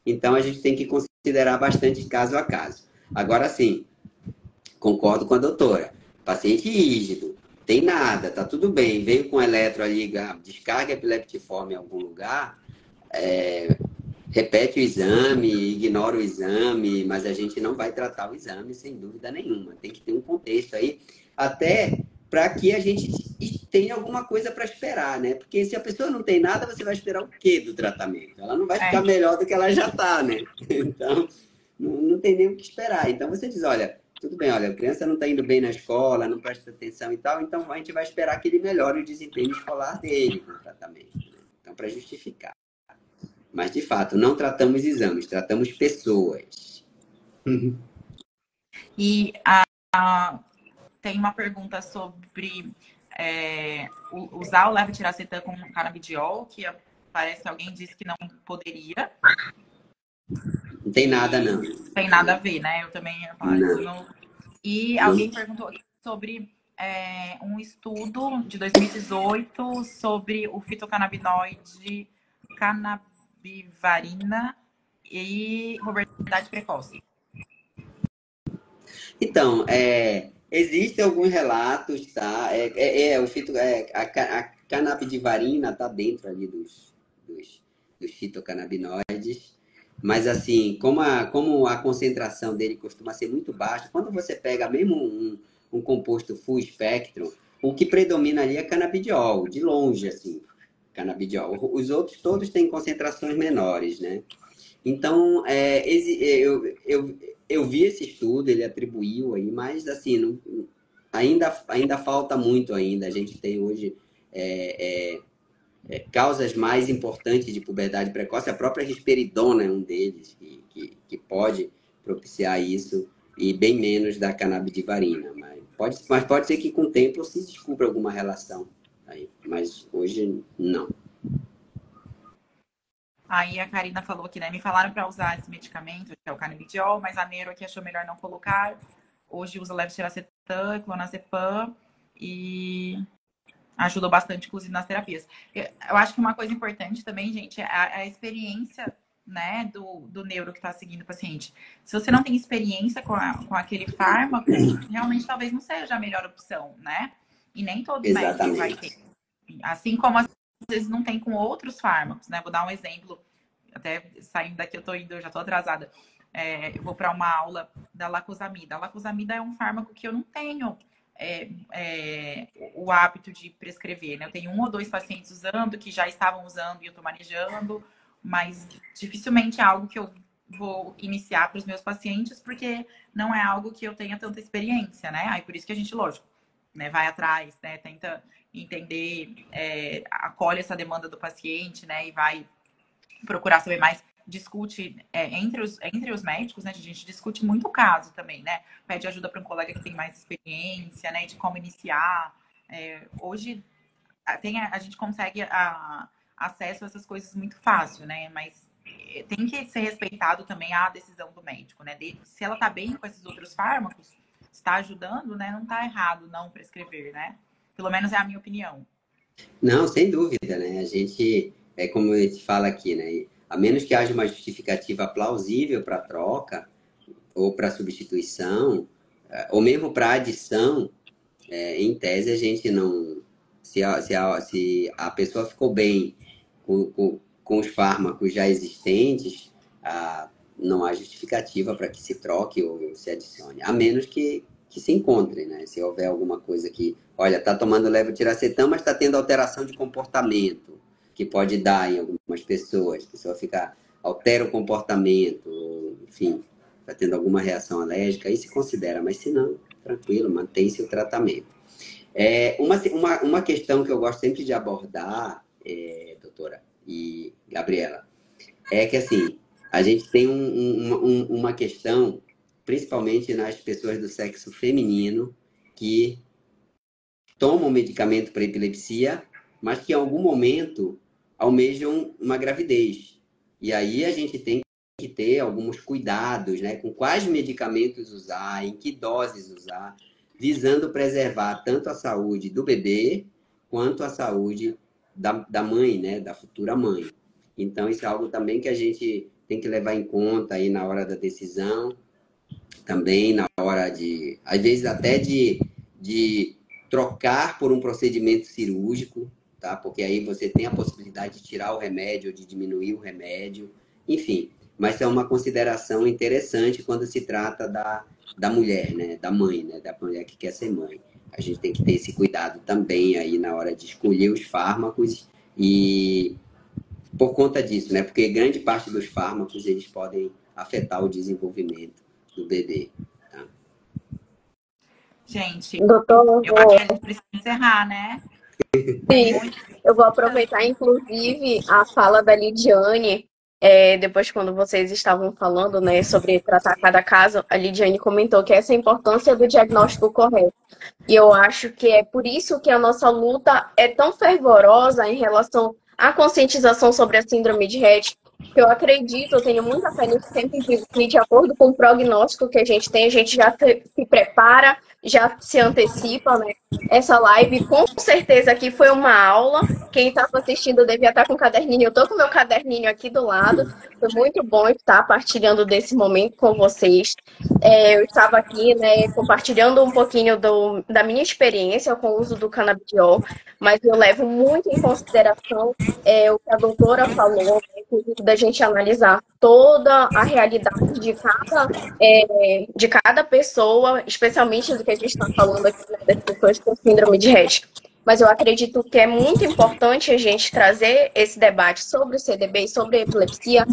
Então, a gente tem que considerar bastante caso a caso. Agora, sim, concordo com a doutora. Paciente rígido, tem nada, tá tudo bem, veio com eletroliga, descarga epileptiforme em algum lugar, repete o exame, ignora o exame, mas a gente não vai tratar o exame sem dúvida nenhuma. Tem que ter um contexto aí, até para que a gente tenha alguma coisa para esperar, né? Porque se a pessoa não tem nada, você vai esperar o quê do tratamento? Ela não vai ficar melhor do que ela já está, né? Então, não tem nem o que esperar. Então, você diz, olha, tudo bem, olha, a criança não está indo bem na escola, não presta atenção e tal, então a gente vai esperar que ele melhore o desempenho escolar dele com o tratamento. Né? Então, para justificar. Mas, de fato, não tratamos exames, tratamos pessoas. E tem uma pergunta sobre usar o levetiracetam com canabidiol, que parece que alguém disse que não poderia. Não tem nada, não. Tem nada a ver, né? Eu também ia falar isso. Não. E alguém perguntou sobre um estudo de 2018 sobre o fitocannabinoide canabivarina e puberdade precoce. Então, existem alguns relatos, tá? A canabidivarina está dentro ali dos fitocannabinoides, mas assim, como a concentração dele costuma ser muito baixa, quando você pega mesmo um composto full spectrum, o que predomina ali é canabidiol, de longe, assim, canabidiol. Os outros todos têm concentrações menores, né? Então, eu vi esse estudo, ele atribuiu aí, mas assim, ainda falta muito ainda. A gente tem hoje causas mais importantes de puberdade precoce. A própria risperidona é um deles que pode propiciar isso, e bem menos da canabidivarina. Mas pode ser que com o tempo se descubra alguma relação aí, mas hoje não. Aí a Karina falou que, né, me falaram para usar esse medicamento, que é o canabidiol, mas a Neuro aqui achou melhor não colocar. Hoje usa levetiracetam, clonazepam e ajudou bastante, inclusive, nas terapias. Eu acho que uma coisa importante também, gente, é a experiência, né, do neuro que está seguindo o paciente. Se você não tem experiência com aquele fármaco, realmente talvez não seja a melhor opção, né? E nem todos os médicos vai ter. Assim como às vezes não tem com outros fármacos, né? Vou dar um exemplo, até saindo daqui eu já tô atrasada. Eu vou para uma aula da lacosamida. A lacosamida é um fármaco que eu não tenho o hábito de prescrever, né? Eu tenho 1 ou 2 pacientes usando, que já estavam usando e eu tô manejando, mas dificilmente é algo que eu vou iniciar para os meus pacientes, porque não é algo que eu tenha tanta experiência, né? Aí por isso que a gente, lógico, né, vai atrás, né? Tenta entender, acolhe essa demanda do paciente, né? E vai procurar saber mais, discute entre os médicos, né? A gente discute muito o caso também, né? Pede ajuda para um colega que tem mais experiência, né? De como iniciar. Hoje a gente consegue acesso a essas coisas muito fácil, né? Mas tem que ser respeitado também a decisão do médico, né? Se ela tá bem com esses outros fármacos, está ajudando, né? Não tá errado não prescrever, né? Pelo menos é a minha opinião. Não, sem dúvida, né? A gente, é como a gente fala aqui, né? A menos que haja uma justificativa plausível para troca, ou para substituição, ou mesmo para adição, em tese a gente não. Se a pessoa ficou bem com os fármacos já existentes, não há justificativa para que se troque ou se adicione, a menos que se encontre, né? Se houver alguma coisa que, olha, está tomando levotiroxetam, mas está tendo alteração de comportamento, que pode dar em algumas pessoas, a pessoa altera o comportamento, enfim, está tendo alguma reação alérgica, aí se considera, mas se não, tranquilo, mantém-se o tratamento. Uma questão que eu gosto sempre de abordar, doutora e Gabriela, é que assim, a gente tem uma questão, principalmente nas pessoas do sexo feminino, que tomam medicamento para epilepsia, mas que em algum momento almejam uma gravidez. E aí a gente tem que ter alguns cuidados, né? Com quais medicamentos usar, em que doses usar, visando preservar tanto a saúde do bebê quanto a saúde da mãe, né? Da futura mãe. Então, isso é algo também que a gente tem que levar em conta aí na hora da decisão, também na hora de, às vezes até de trocar por um procedimento cirúrgico, tá? Porque aí você tem a possibilidade de tirar o remédio, de diminuir o remédio, enfim. Mas é uma consideração interessante quando se trata da mulher, né? Da mãe, né? Da mulher que quer ser mãe. A gente tem que ter esse cuidado também aí na hora de escolher os fármacos e por conta disso, né? Porque grande parte dos fármacos, eles podem afetar o desenvolvimento do bebê, tá? Gente, Doutor, eu acho que a gente precisa encerrar, né? sim, eu vou aproveitar, inclusive, a fala da Lidiane. Depois, quando vocês estavam falando, né, sobre tratar cada caso, a Lidiane comentou que essa é a importância do diagnóstico correto. E eu acho que é por isso que a nossa luta é tão fervorosa em relação à conscientização sobre a síndrome de Rett. Eu acredito, eu tenho muita fé nisso, sempre digo que, de acordo com o prognóstico que a gente já se prepara, já se antecipa, né? Essa live, com certeza, aqui foi uma aula. Quem estava assistindo devia estar com o caderninho. Eu estou com o meu caderninho aqui do lado. Foi muito bom estar partilhando desse momento com vocês. Eu estava aqui, né, compartilhando um pouquinho da minha experiência com o uso do canabidiol, mas eu levo muito em consideração o que a doutora falou, inclusive da gente analisar toda a realidade de cada pessoa, especialmente do que a gente está falando aqui, né, das pessoas com síndrome de Rett. Mas eu acredito que é muito importante a gente trazer esse debate sobre o CDB e sobre a epilepsia,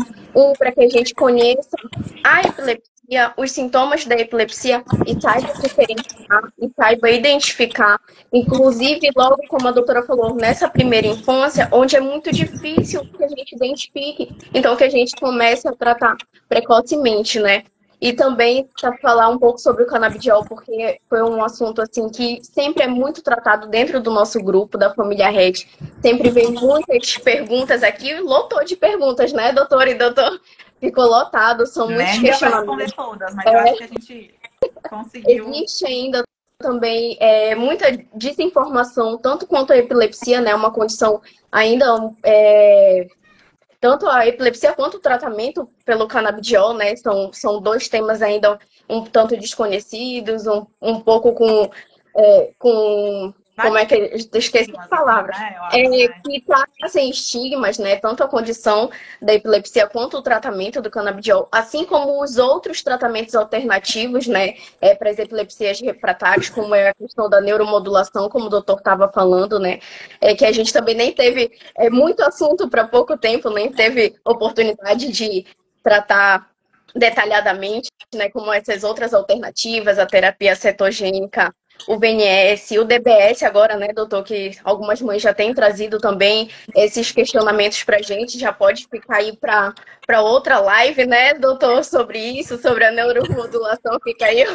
para que a gente conheça a epilepsia, os sintomas da epilepsia e saiba diferenciar e saiba identificar, inclusive, logo como a doutora falou, nessa primeira infância, onde é muito difícil que a gente identifique, então que a gente comece a tratar precocemente, né? E também para falar um pouco sobre o canabidiol, porque foi um assunto assim que sempre é muito tratado dentro do nosso grupo, da família Rett. Sempre vem muitas perguntas aqui, lotou de perguntas, né, doutor e doutor? Ficou lotado, são muitos questionamentos. Responder todas, mas eu acho que a gente conseguiu. Existe ainda também muita desinformação, tanto quanto a epilepsia, né, uma condição ainda... Tanto a epilepsia quanto o tratamento pelo canabidiol, né? São dois temas ainda um tanto desconhecidos, um pouco com como é que eu esqueci as palavras? Que está sem estigmas, né? Tanto a condição da epilepsia quanto o tratamento do canabidiol, assim como os outros tratamentos alternativos, né? Para as epilepsias refratárias, como é a questão da neuromodulação, como o doutor estava falando, né? Que a gente também nem teve muito assunto para pouco tempo, nem teve oportunidade de tratar detalhadamente, né? Como essas outras alternativas, a terapia cetogênica, o VNS, o DBS agora, né, doutor, que algumas mães já têm trazido também esses questionamentos para a gente, já pode ficar aí para outra live, né, doutor, sobre isso, sobre a neuromodulação, fica aí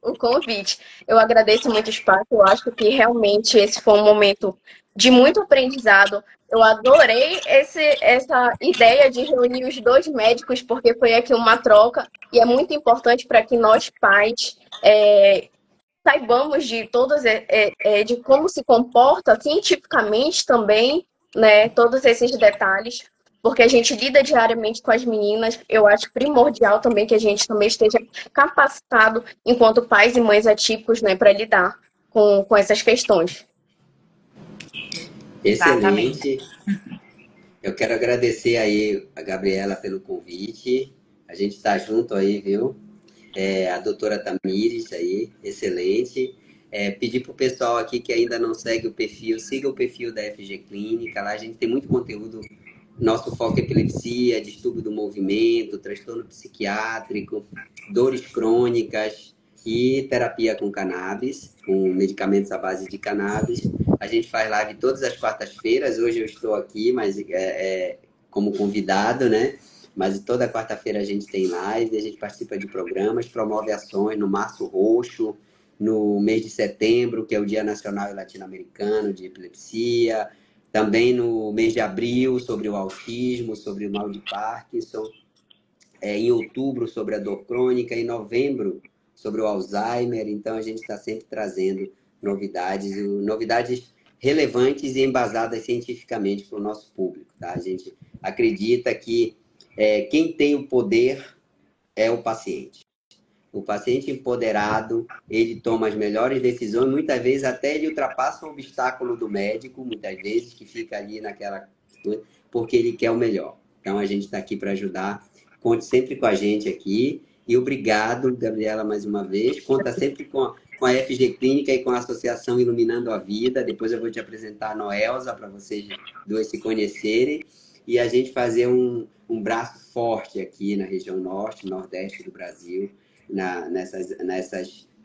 o convite. Eu agradeço muito o espaço, eu acho que realmente esse foi um momento de muito aprendizado. Eu adorei essa ideia de reunir os dois médicos, porque foi aqui uma troca, e é muito importante para que nós, pais, saibamos de todas, de como se comporta cientificamente também, né, todos esses detalhes, porque a gente lida diariamente com as meninas. Eu acho primordial também que a gente também esteja capacitado enquanto pais e mães atípicos, né, para lidar com essas questões. Excelente. Eu quero agradecer aí a Gabriela pelo convite. A gente está junto aí, viu? A doutora Tamires aí, excelente. Pedir para o pessoal aqui que ainda não segue o perfil, siga o perfil da FG Clínica. Lá a gente tem muito conteúdo. Nosso foco é epilepsia, distúrbio do movimento, transtorno psiquiátrico, dores crônicas e terapia com cannabis, com medicamentos à base de cannabis. A gente faz live todas as quartas-feiras. Hoje eu estou aqui, mas como convidado, né? Mas toda quarta-feira a gente tem live, a gente participa de programas, promove ações no Março Roxo, no mês de setembro, que é o Dia Nacional e Latino-Americano de Epilepsia, também no mês de abril, sobre o autismo, sobre o mal de Parkinson, em outubro, sobre a dor crônica, em novembro, sobre o Alzheimer. Então, a gente está sempre trazendo novidades relevantes e embasadas cientificamente para o nosso público. Tá? A gente acredita que quem tem o poder é o paciente. O paciente empoderado, ele toma as melhores decisões, muitas vezes até ele ultrapassa o obstáculo do médico, muitas vezes, que fica ali naquela coisa, porque ele quer o melhor. Então, a gente está aqui para ajudar. Conte sempre com a gente aqui. E obrigado, Gabriela, mais uma vez. Conta sempre com a FG Clínica e com a Associação Iluminando a Vida. Depois eu vou te apresentar a Noelza para vocês duas se conhecerem. E a gente fazer um braço forte aqui na região norte, nordeste do Brasil,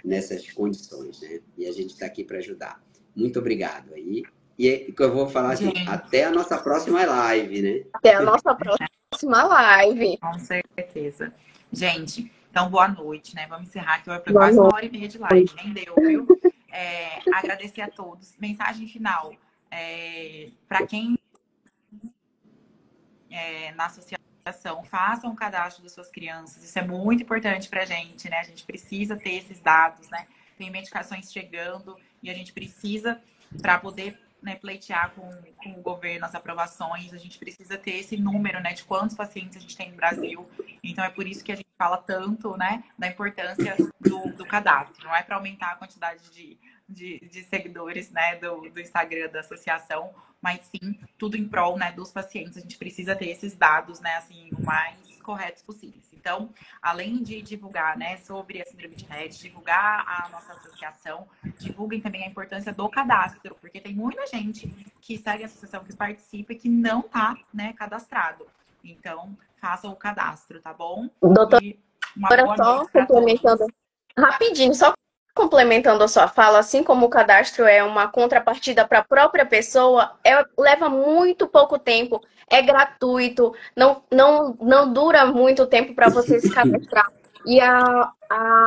nessas condições, né? E a gente está aqui para ajudar. Muito obrigado aí. E eu vou falar assim, até a nossa próxima live, né? Até a nossa próxima live. Com certeza. Gente, então boa noite, né? Vamos encerrar aqui. Foi quase 1h30 de live, nem deu, viu? Agradecer a todos. Mensagem final. Para quem na associação, façam um cadastro das suas crianças. Isso é muito importante para a gente, né? A gente precisa ter esses dados, né? Tem medicações chegando e a gente precisa, para poder, né, pleitear com o governo as aprovações, a gente precisa ter esse número, né, de quantos pacientes a gente tem no Brasil. Então, é por isso que a gente fala tanto, né, da importância do cadastro. Não é para aumentar a quantidade de seguidores, né, do Instagram da associação, mas sim tudo em prol, né, dos pacientes. A gente precisa ter esses dados, né, assim, o mais corretos possíveis. Então, além de divulgar, né, sobre a síndrome de Rett, divulgar a nossa associação, divulguem também a importância do cadastro, porque tem muita gente que segue a associação, que participa e que não está, né, cadastrado. Então, façam o cadastro, tá bom? Doutora, e uma boa só complementando rapidinho, só complementando a sua fala, assim como o cadastro é uma contrapartida para a própria pessoa, leva muito pouco tempo, é gratuito, não dura muito tempo para você se cadastrar. E a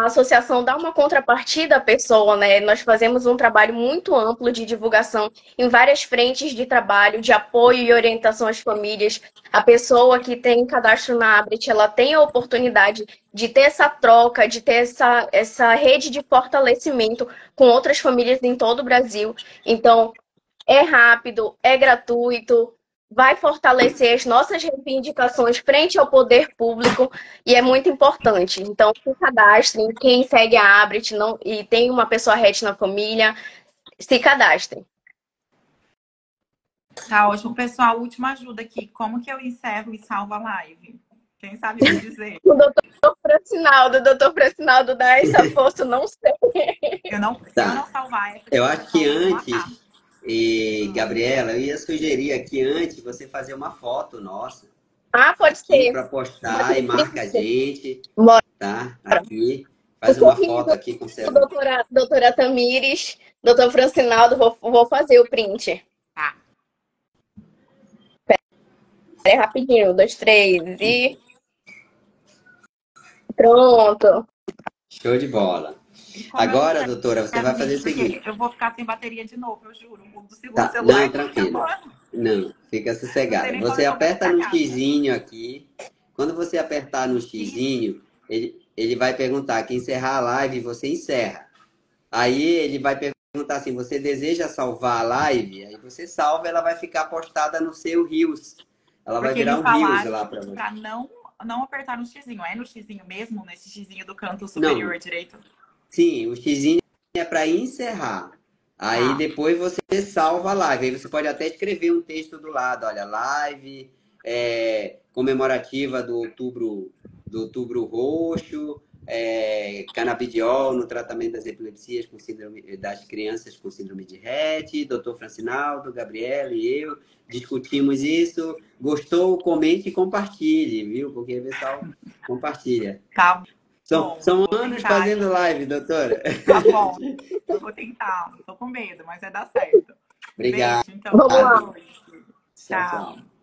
associação dá uma contrapartida à pessoa, né? Nós fazemos um trabalho muito amplo de divulgação em várias frentes de trabalho, de apoio e orientação às famílias. A pessoa que tem cadastro na Abrit, ela tem a oportunidade de ter essa troca, de ter essa rede de fortalecimento com outras famílias em todo o Brasil. Então, é rápido, é gratuito, vai fortalecer as nossas reivindicações frente ao poder público e é muito importante. Então, se cadastrem. Quem segue a Abrit e tem uma pessoa Rett na família, se cadastrem. Tá ótimo. Pessoal, última ajuda aqui. Como que eu encerro e salvo a live? Quem sabe me dizer? O doutor Francinaldo dá essa força, não sei. Eu não salvar. Eu acho que antes... E, Gabriela, eu ia sugerir aqui antes você fazer uma foto nossa. Pode ser. Para postar e marca a gente. Bora. Tá? Aqui. Faz uma foto aqui com o celular. Doutora Tamires, doutor Francinaldo, vou fazer o print. Tá. Pera rapidinho. 1, 2, 3 e... Pronto. Show de bola. Agora, doutora, você vai fazer o seguinte. Eu vou ficar sem bateria de novo, eu juro. Do segundo tá. celular. Não, tranquilo. Não, fica sossegado. Você aperta no xizinho aqui. Quando você apertar no xizinho, ele vai perguntar que encerrar a live, você encerra. Aí ele vai perguntar assim, você deseja salvar a live? Aí você salva, ela vai ficar postada no seu Reels. Ela vai Porque virar eles um Reels falaram lá para você. para não apertar no xizinho. É no xizinho mesmo? Nesse xizinho do canto Não, superior direito? sim, o xizinho é para encerrar. Aí Tá. depois você salva a live. Aí você pode até escrever um texto do lado. Olha, live comemorativa do outubro roxo, canabidiol no tratamento das epilepsias com síndrome das crianças com síndrome de Rett. Doutor Francinaldo, Gabriela e eu discutimos isso. Gostou? Comente e compartilhe, viu? Porque o pessoal compartilha. Tá São, bom, são vou anos tentar. fazendo live, doutora. Tá bom, eu vou tentar. Tô com medo, mas vai dar certo. Obrigado. Beijo, então. Vamos Boa lá. noite. Tchau, Tchau. tchau.